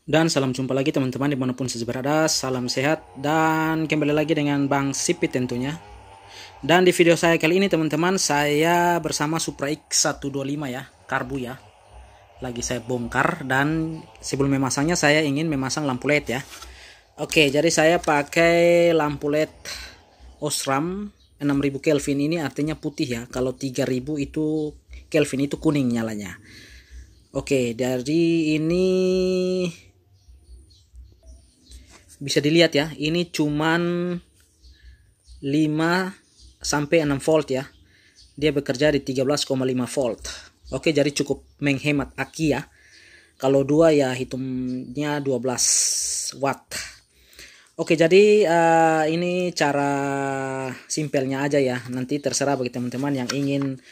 Dan salam jumpa lagi teman-teman dimanapun saja berada. Salam sehat dan kembali lagi dengan Bang Sipit tentunya. Dan di video saya kali ini teman-teman, saya bersama Supra X125 ya, karbu ya. Lagi saya bongkar dan sebelum memasangnya saya ingin memasang lampu LED ya. Oke, jadi saya pakai lampu LED Osram 6000 Kelvin, ini artinya putih ya. Kalau 3000 itu Kelvin, itu kuning nyalanya. Oke, dari ini bisa dilihat ya, ini cuman 5 sampai 6 volt ya. Dia bekerja di 13,5 volt. Oke, jadi cukup menghemat aki ya. Kalau 2 ya hitungnya 12 watt. Oke, jadi ini cara simpelnya aja ya. Nanti terserah bagi teman-teman yang ingin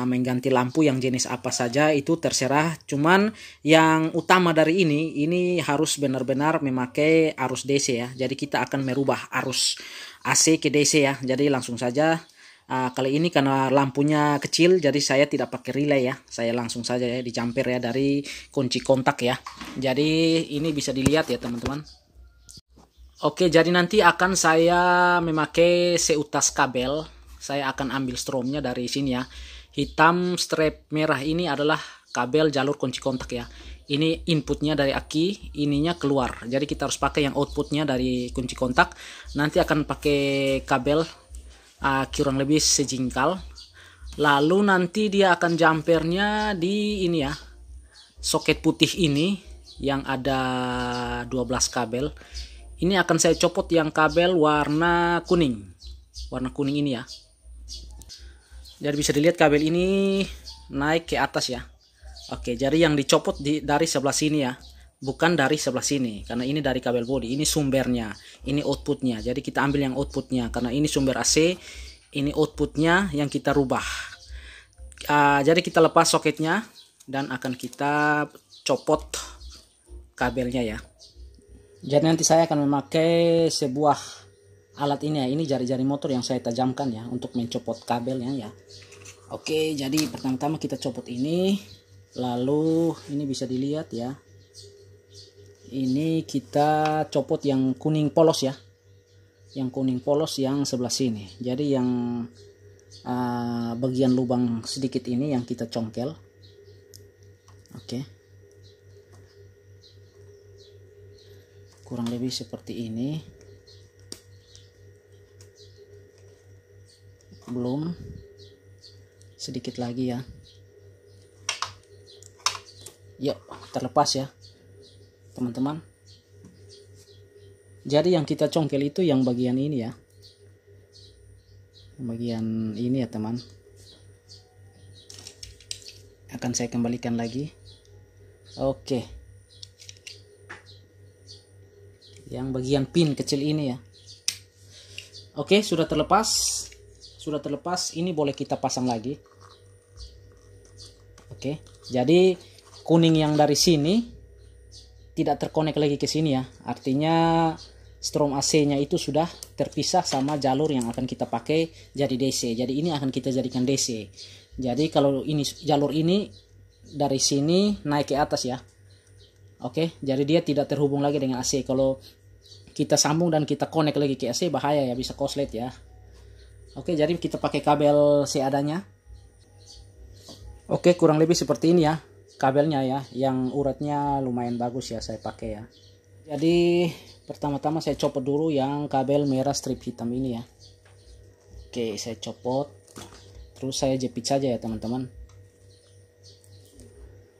mengganti lampu yang jenis apa saja, itu terserah. Cuman yang utama dari ini harus benar-benar memakai arus DC ya. Jadi kita akan merubah arus AC ke DC ya. Jadi langsung saja. Kali ini karena lampunya kecil, jadi saya tidak pakai relay ya. Saya langsung saja ya di jumper ya dari kunci kontak ya. Jadi ini bisa dilihat ya teman-teman. Oke, jadi nanti akan saya memakai seutas kabel. Saya akan ambil stromnya dari sini ya. Hitam strap merah ini adalah kabel jalur kunci kontak ya. Ini inputnya dari aki, ininya keluar. Jadi kita harus pakai yang outputnya dari kunci kontak. Nanti akan pakai kabel kurang lebih sejengkal. Lalu nanti dia akan jumpernya di ini ya, soket putih ini yang ada 12 kabel. Ini akan saya copot yang kabel warna kuning. Warna kuning ini ya. Jadi bisa dilihat kabel ini naik ke atas ya. Oke, jadi yang dicopot dari sebelah sini ya. Bukan dari sebelah sini. Karena ini dari kabel body. Ini sumbernya. Ini outputnya. Jadi kita ambil yang outputnya. Karena ini sumber AC. Ini outputnya yang kita rubah. Jadi kita lepas soketnya. Dan akan kita copot kabelnya ya. Jadi nanti saya akan memakai sebuah alat ini ya. Ini jari-jari motor yang saya tajamkan ya untuk mencopot kabelnya ya. Oke, jadi pertama-tama kita copot ini. Lalu ini bisa dilihat ya. Ini kita copot yang kuning polos ya. Yang kuning polos yang sebelah sini. Jadi yang bagian lubang sedikit ini yang kita congkel. Oke. Kurang lebih seperti ini. Belum, sedikit lagi ya. Yuk, terlepas ya teman-teman. Jadi yang kita congkel itu yang bagian ini ya, bagian ini ya teman. Akan saya kembalikan lagi. Oke, yang bagian pin kecil ini ya. Oke, sudah terlepas. Sudah terlepas, ini boleh kita pasang lagi. Oke, jadi kuning yang dari sini tidak terkonek lagi ke sini ya. Artinya strom AC-nya itu sudah terpisah sama jalur yang akan kita pakai jadi DC. Jadi ini akan kita jadikan DC. Jadi kalau ini jalur ini dari sini naik ke atas ya. Oke, jadi dia tidak terhubung lagi dengan AC. Kalau kita sambung dan kita connect lagi ke AC, bahaya ya, bisa koslet ya. Oke, jadi kita pakai kabel seadanya. Oke, kurang lebih seperti ini ya kabelnya ya, yang uratnya lumayan bagus ya saya pakai ya. Jadi pertama-tama saya copot dulu yang kabel merah strip hitam ini ya. Oke, saya copot, terus saya jepit saja ya teman-teman.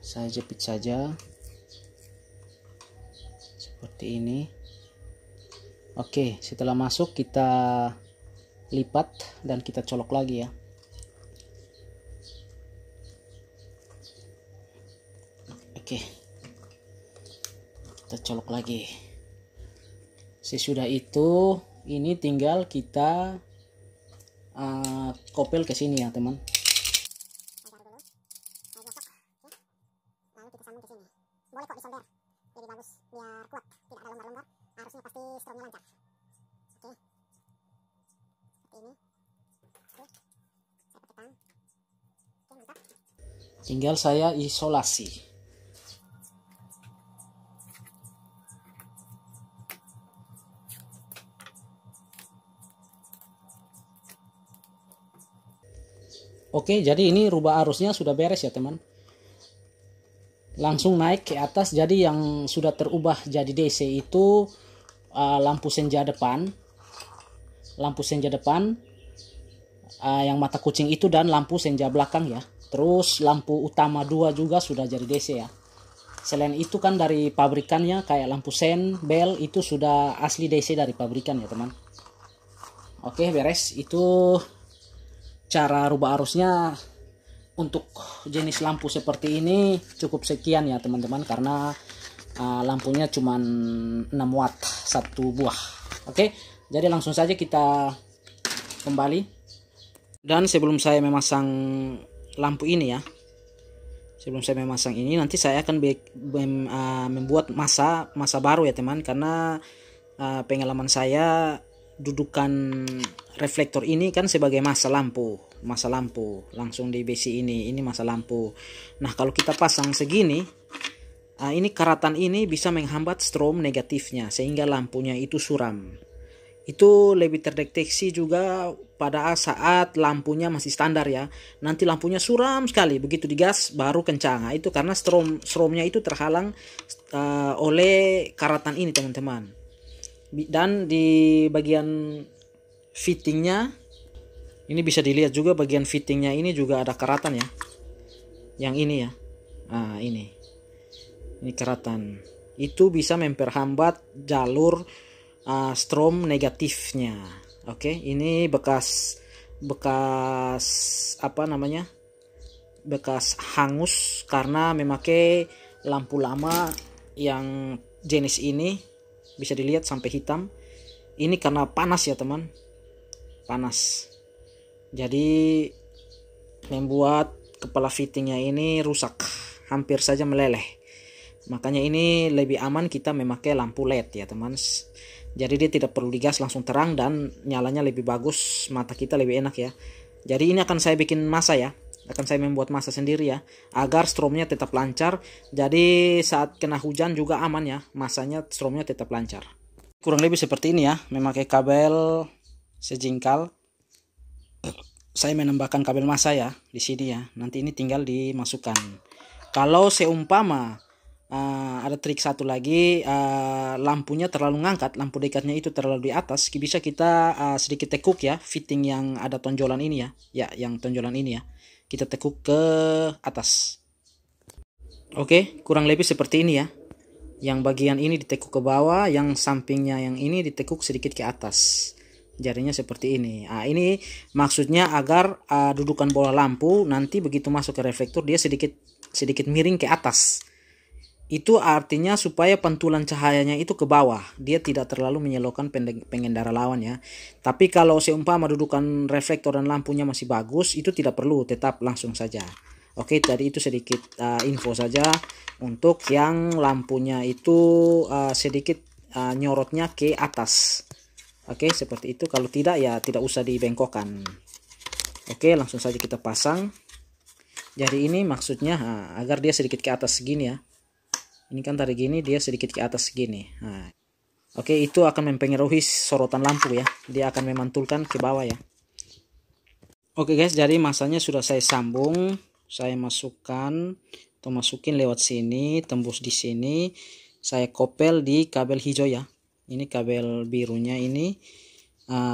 Saya jepit saja seperti ini. Oke, setelah masuk kita lipat dan kita colok lagi ya. Oke, kita colok lagi. Sesudah itu ini tinggal kita kopel ke sini ya teman. Lalu kita sambung ke sini. Boleh kok disolder, jadi bagus biar kuat, tidak ada longgar-longgar. Harusnya pasti stromnya lancar. Oke, seperti ini. Oke, saya pakai tang. Oke, mantap. Tinggal saya isolasi. Oke, jadi ini rubah arusnya sudah beres ya teman. Langsung naik ke atas. Jadi yang sudah terubah jadi DC itu lampu senja depan, yang mata kucing itu, dan lampu senja belakang ya. Terus lampu utama 2 juga sudah jadi DC ya. Selain itu kan dari pabrikannya kayak lampu sen, bel itu sudah asli DC dari pabrikan ya teman. Oke, beres. Itu cara rubah arusnya. Untuk jenis lampu seperti ini cukup sekian ya teman-teman, karena lampunya cuma 6 watt satu buah. Oke, jadi langsung saja kita kembali. Dan sebelum saya memasang lampu ini ya, nanti saya akan membuat masa baru ya teman, karena pengalaman saya dudukan reflektor ini kan sebagai masa lampu langsung di besi ini masa lampu. Nah, kalau kita pasang segini, ini karatan ini bisa menghambat strom negatifnya sehingga lampunya itu suram. Itu lebih terdeteksi juga pada saat lampunya masih standar ya. Nanti lampunya suram sekali, begitu digas baru kencang. Nah, itu karena stromnya itu terhalang oleh karatan ini teman-teman. Dan di bagian fittingnya ini bisa dilihat juga, bagian fittingnya ini juga ada karatan ya, yang ini ya. Nah, ini karatan itu bisa memperhambat jalur strom negatifnya. Oke, ini bekas apa namanya, bekas hangus karena memakai lampu lama yang jenis ini. Bisa dilihat sampai hitam. Ini karena panas ya teman, panas. Jadi membuat kepala fittingnya ini rusak, hampir saja meleleh. Makanya ini lebih aman kita memakai lampu LED ya teman. Jadi dia tidak perlu digas, langsung terang dan nyalanya lebih bagus, mata kita lebih enak ya. Jadi ini akan saya bikin masa ya, akan saya membuat masa sendiri ya, agar stromnya tetap lancar. Jadi saat kena hujan juga aman ya, masanya stromnya tetap lancar. Kurang lebih seperti ini ya, memakai kabel sejengkal. Saya menambahkan kabel masa ya di sini ya. Nanti ini tinggal dimasukkan. Kalau seumpama ada trik satu lagi, lampunya terlalu ngangkat, lampu dekatnya itu terlalu di atas, bisa kita sedikit tekuk ya, fitting yang ada tonjolan ini ya, yang tonjolan ini ya, kita tekuk ke atas. Oke, kurang lebih seperti ini ya. Yang bagian ini ditekuk ke bawah, yang sampingnya yang ini ditekuk sedikit ke atas. Jarinya seperti ini. Nah, ini maksudnya agar dudukan bola lampu nanti begitu masuk ke reflektor dia sedikit miring ke atas. Itu artinya supaya pantulan cahayanya itu ke bawah, dia tidak terlalu menyilaukan pengendara lawan ya. Tapi kalau seumpama dudukan reflektor dan lampunya masih bagus, itu tidak perlu, tetap langsung saja. Oke, tadi itu sedikit info saja untuk yang lampunya itu sedikit nyorotnya ke atas. Oke, seperti itu. Kalau tidak ya tidak usah dibengkokkan. Oke, langsung saja kita pasang. Jadi ini maksudnya agar dia sedikit ke atas segini ya. Ini kan tadi gini, dia sedikit ke atas segini. Nah, oke, itu akan mempengaruhi sorotan lampu ya. Dia akan memantulkan ke bawah ya. Oke guys, jadi masanya sudah saya sambung. Saya masukin lewat sini, tembus di sini. Saya kopel di kabel hijau ya. Ini kabel birunya ini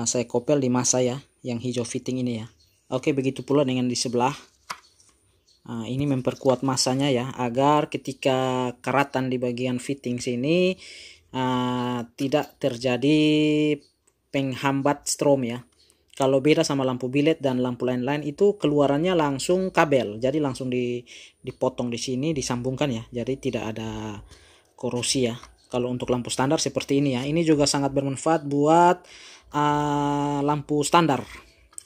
saya kopel di masa ya, yang hijau fitting ini ya. Oke, begitu pula dengan di sebelah. Ini memperkuat masanya ya, agar ketika karatan di bagian fitting sini tidak terjadi penghambat strom ya. Kalau beda sama lampu bilet dan lampu lain-lain itu keluarannya langsung kabel, jadi langsung dipotong di sini, disambungkan ya, jadi tidak ada korosi ya. Kalau untuk lampu standar seperti ini ya, ini juga sangat bermanfaat buat lampu standar.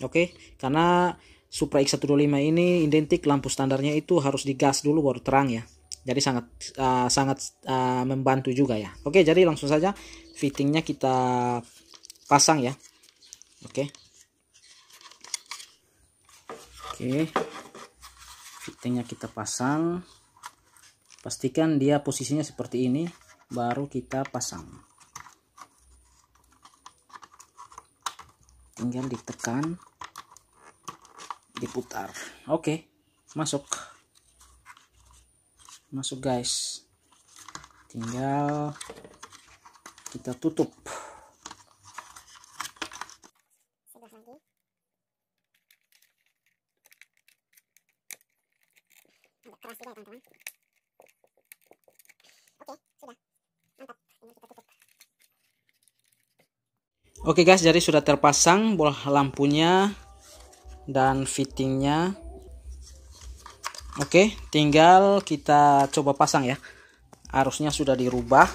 Oke, karena Supra X125 ini identik lampu standarnya itu harus digas dulu baru terang ya. Jadi sangat membantu juga ya. Oke, jadi langsung saja fittingnya kita pasang ya. Oke, fittingnya kita pasang. Pastikan dia posisinya seperti ini, baru kita pasang. Tinggal ditekan diputar. Oke, masuk guys, tinggal kita tutup. Keras juga ya teman-teman. Oke, sudah. Mantap. Ini kita tutup. Oke guys, jadi sudah terpasang bola lampunya dan fittingnya. Oke, tinggal kita coba pasang ya. Arusnya sudah dirubah.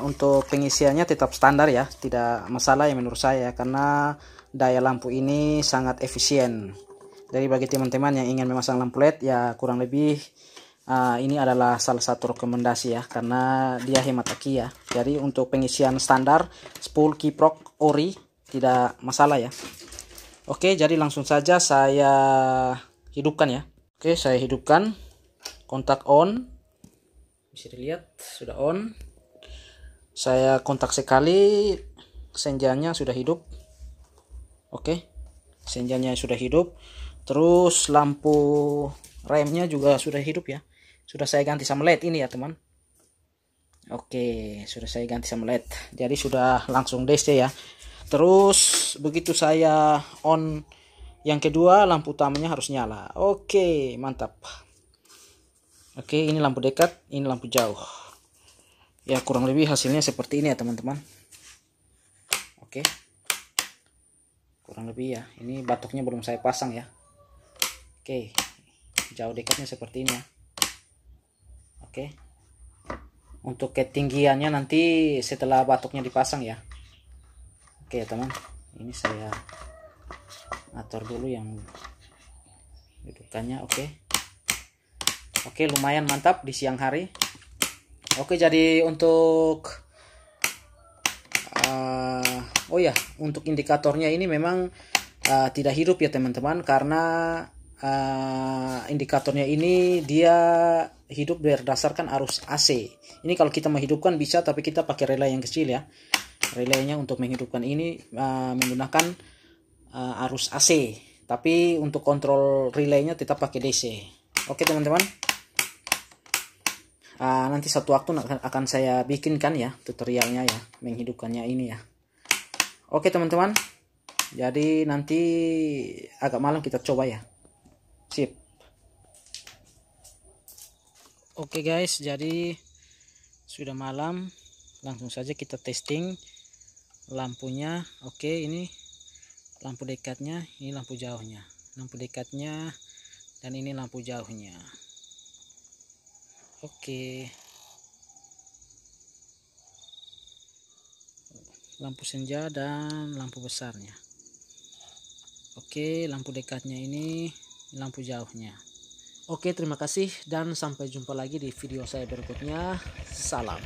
Untuk pengisiannya tetap standar ya, tidak masalah ya menurut saya, karena daya lampu ini sangat efisien. Jadi bagi teman-teman yang ingin memasang lampu LED ya, kurang lebih ini adalah salah satu rekomendasi ya, karena dia hemat aki ya. Jadi untuk pengisian standar spool kiprok ori tidak masalah ya. Oke, jadi langsung saja saya hidupkan ya. Oke, saya hidupkan. Kontak on. Bisa dilihat sudah on. Saya kontak sekali, senjanya sudah hidup. Oke, senjanya sudah hidup. Terus lampu remnya juga sudah hidup ya. Sudah saya ganti sama LED ini ya teman. Oke, sudah saya ganti sama LED. Jadi sudah langsung DC ya. Terus begitu saya on yang kedua, lampu utamanya harus nyala. Oke, mantap. Oke, ini lampu dekat, ini lampu jauh. Ya kurang lebih hasilnya seperti ini ya teman-teman. Oke, kurang lebih ya. Ini batoknya belum saya pasang ya. Oke, jauh dekatnya seperti ini ya. Oke, untuk ketinggiannya nanti setelah batoknya dipasang ya. Oke ya teman, ini saya atur dulu yang dudukannya. Oke, lumayan mantap di siang hari. Oke, jadi untuk oh ya, untuk indikatornya ini memang tidak hidup ya teman-teman, karena indikatornya ini dia hidup berdasarkan arus AC. Ini kalau kita menghidupkan bisa, tapi kita pakai relay yang kecil ya. Relaynya untuk menghidupkan ini menggunakan arus AC, tapi untuk kontrol relaynya tetap pakai DC. Oke teman-teman, nanti satu waktu akan saya bikinkan ya tutorialnya ya, menghidupkannya ini ya. Oke teman-teman, jadi nanti agak malam kita coba ya. Sip. Oke guys, jadi sudah malam, langsung saja kita testing lampunya. Oke, ini lampu dekatnya, ini lampu jauhnya, lampu dekatnya, dan ini lampu jauhnya. Oke, lampu senja dan lampu besarnya. Oke, lampu dekatnya ini lampu jauhnya. Oke, terima kasih dan sampai jumpa lagi di video saya berikutnya. Salam.